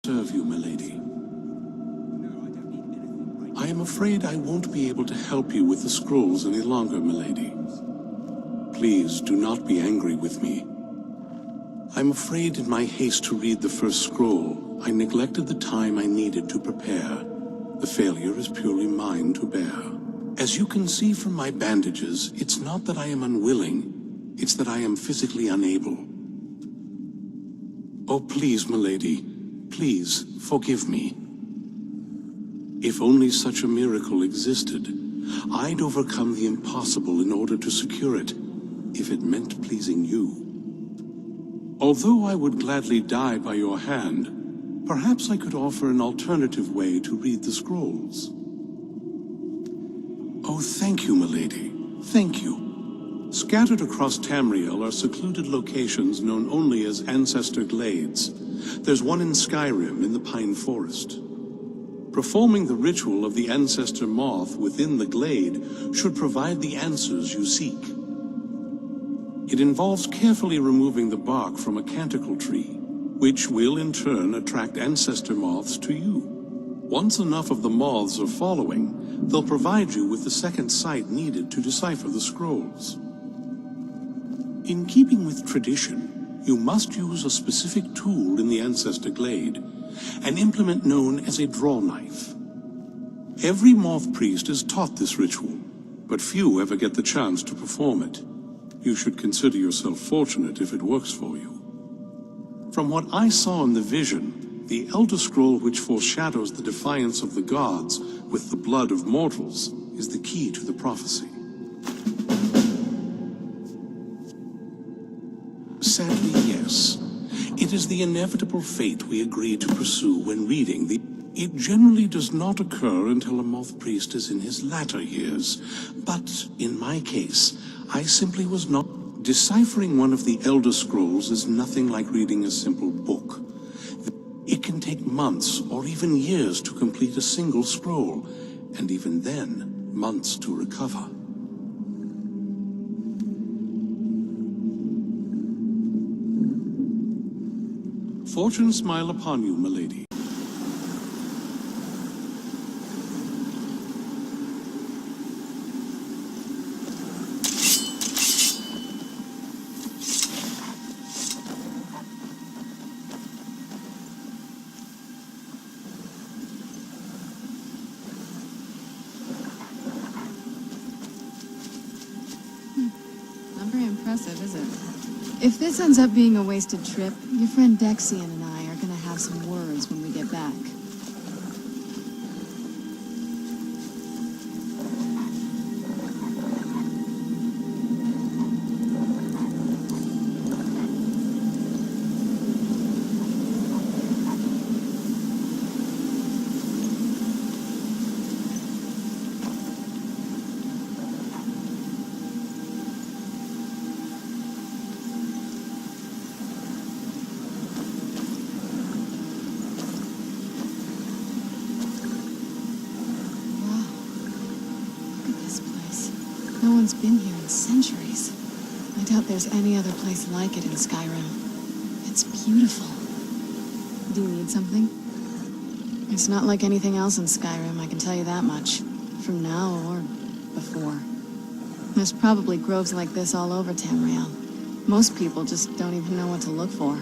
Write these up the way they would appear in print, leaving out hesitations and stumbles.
serve you, milady? I am afraid I won't be able to help you with the scrolls any longer, milady. Please do not be angry with me. I'm afraid in my haste to read the first scroll, I neglected the time I needed to prepare. The failure is purely mine to bear. As you can see from my bandages, it's not that I am unwilling, it's that I am physically unable. Oh, please, milady, please forgive me. If only such a miracle existed, I'd overcome the impossible in order to secure it, if it meant pleasing you. Although I would gladly die by your hand, perhaps I could offer an alternative way to read the scrolls. Oh, thank you, milady. Thank you. Scattered across Tamriel are secluded locations known only as Ancestor Glades. There's one in Skyrim in the Pine Forest. Performing the ritual of the Ancestor Moth within the glade should provide the answers you seek. It involves carefully removing the bark from a canticle tree, which will in turn attract ancestor moths to you. Once enough of the moths are following, they'll provide you with the second sight needed to decipher the scrolls. In keeping with tradition, you must use a specific tool in the Ancestor Glade, an implement known as a draw knife. Every moth priest is taught this ritual, but few ever get the chance to perform it. You should consider yourself fortunate if it works for you. From what I saw in the vision, the Elder Scroll which foreshadows the defiance of the gods with the blood of mortals is the key to the prophecy. Sadly, yes. It is the inevitable fate we agree to pursue when reading the... It generally does not occur until a moth priest is in his latter years, but in my case, I simply was not... Deciphering one of the Elder Scrolls is nothing like reading a simple book. It can take months or even years to complete a single scroll, and even then, months to recover. Fortune smile upon you, milady. Is it? If this ends up being a wasted trip, your friend Dexian and I are gonna have some words when we get back. No one's been here in centuries. I doubt there's any other place like it in Skyrim. It's beautiful. Do you need something? It's not like anything else in Skyrim, I can tell you that much. From now or before. There's probably groves like this all over Tamriel. Most people just don't even know what to look for.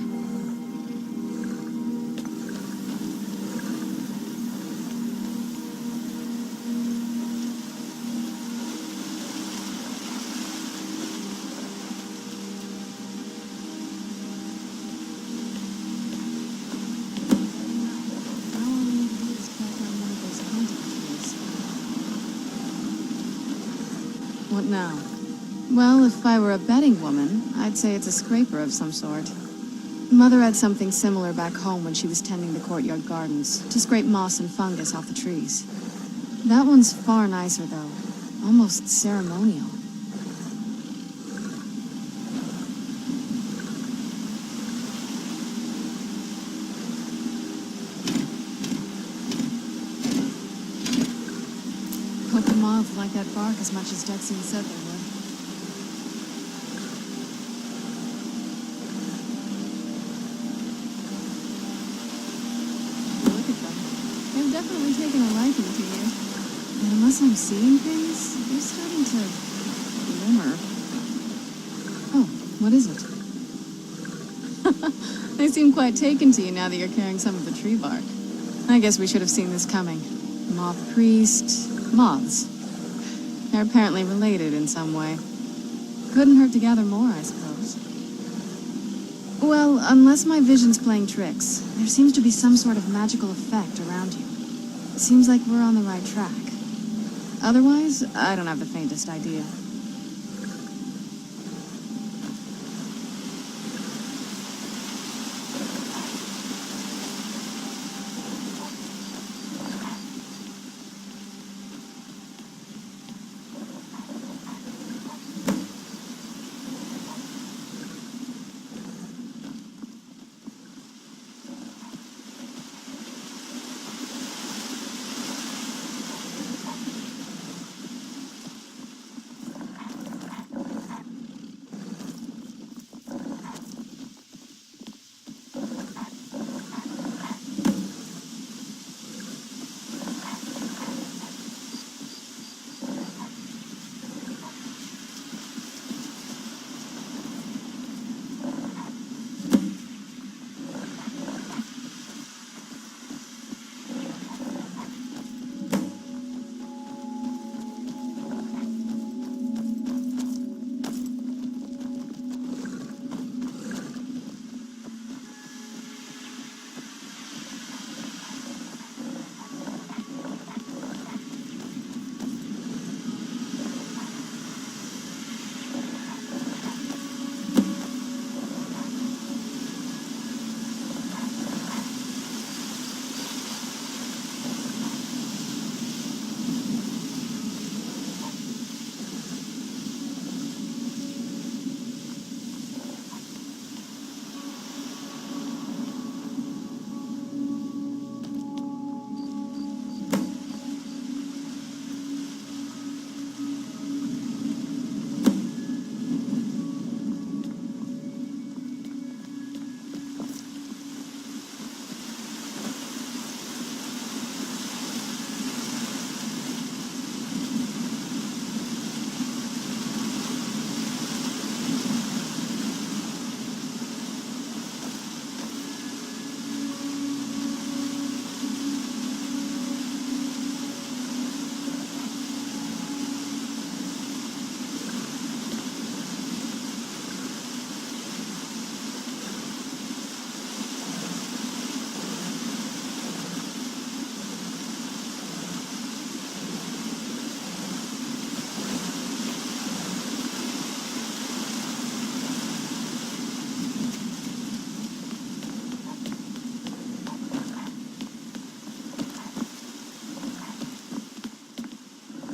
What now? Well, if I were a betting woman, I'd say it's a scraper of some sort. Mother had something similar back home when she was tending the courtyard gardens, to scrape moss and fungus off the trees. That one's far nicer, though. Almost ceremonial. Hope the moths like that bark as much as Dexian said they would. They've definitely taken a liking to you. And unless I'm seeing things, you're starting to glimmer. Oh, what is it? They seem quite taken to you now that you're carrying some of the tree bark. I guess we should have seen this coming. Moth priest, moths. They're apparently related in some way. Couldn't hurt to gather more, I suppose. Well, unless my vision's playing tricks, there seems to be some sort of magical effect around you. It seems like we're on the right track. Otherwise, I don't have the faintest idea.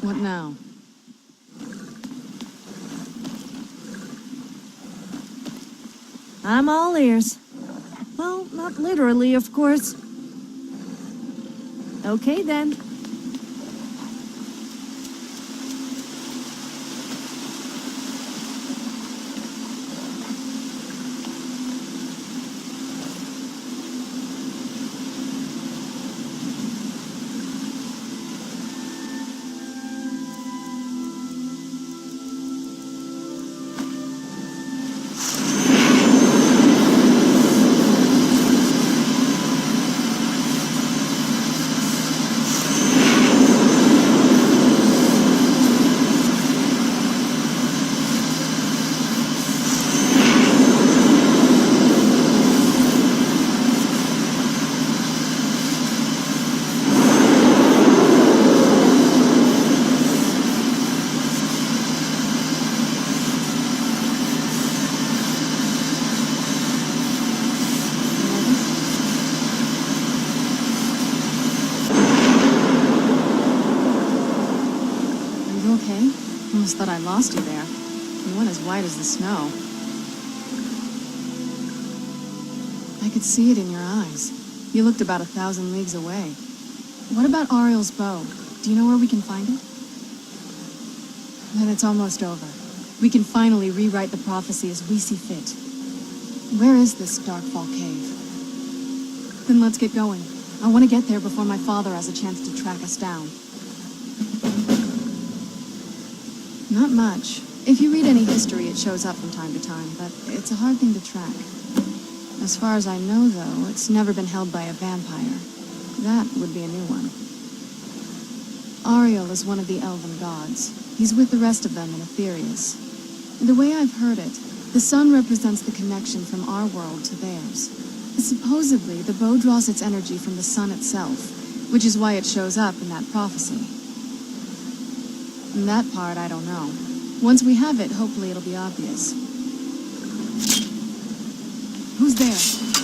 What now? I'm all ears. Well, not literally, of course. Okay, then. Almost thought I lost you there. You went as white as the snow. I could see it in your eyes. You looked about 1,000 leagues away. What about Ariel's bow? Do you know where we can find it? Then it's almost over. We can finally rewrite the prophecy as we see fit. Where is this Darkfall cave? Then let's get going. I want to get there before my father has a chance to track us down. Not much. If you read any history, it shows up from time to time, but it's a hard thing to track. As far as I know, though, it's never been held by a vampire. That would be a new one. Ariel is one of the Elven gods. He's with the rest of them in Aetherius. The way I've heard it, the sun represents the connection from our world to theirs. Supposedly, the bow draws its energy from the sun itself, which is why it shows up in that prophecy. And that part, I don't know. Once we have it, hopefully it'll be obvious. Who's there?